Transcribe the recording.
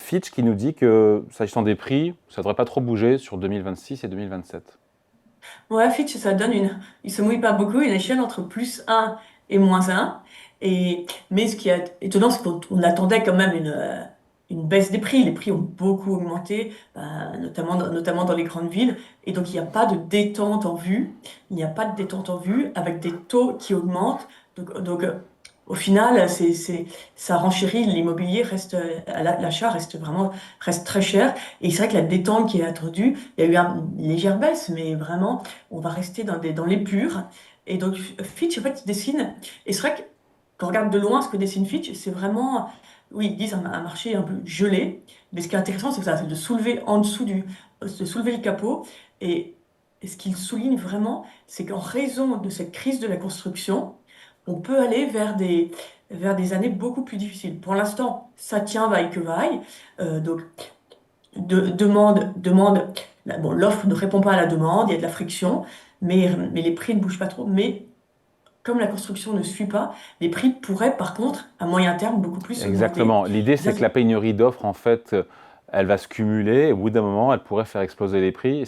Fitch qui nous dit que, s'agissant des prix, ça ne devrait pas trop bouger sur 2026 et 2027. Ouais, Fitch, ça donne il se mouille pas beaucoup, une échelle entre +1 et -1. Mais ce qui est étonnant, c'est qu'on attendait quand même une baisse des prix. Les prix ont beaucoup augmenté, notamment dans les grandes villes. Et donc, il n'y a pas de détente en vue. Il n'y a pas de détente en vue avec des taux qui augmentent. Au final, ça renchérit. L'immobilier l'achat reste très cher. Et c'est vrai que la détente qui est attendue, il y a eu une légère baisse, mais vraiment, on va rester dans les purs. Et donc, Fitch, en fait, dessine. Et c'est vrai que quand on regarde de loin ce que dessine Fitch, c'est vraiment, oui, ils disent un marché un peu gelé. Mais ce qui est intéressant, c'est que ça, c'est de soulever en dessous de soulever le capot. Et, et ce qu'il souligne vraiment, c'est qu'en raison de cette crise de la construction, on peut aller vers des années beaucoup plus difficiles. Pour l'instant, ça tient vaille que vaille. Donc, bon, l'offre ne répond pas à la demande, il y a de la friction, mais les prix ne bougent pas trop. Mais comme la construction ne suit pas, les prix pourraient par contre, à moyen terme, beaucoup plus augmenter. Exactement. L'idée, c'est que la pénurie d'offres, en fait, elle va se cumuler et au bout d'un moment, elle pourrait faire exploser les prix.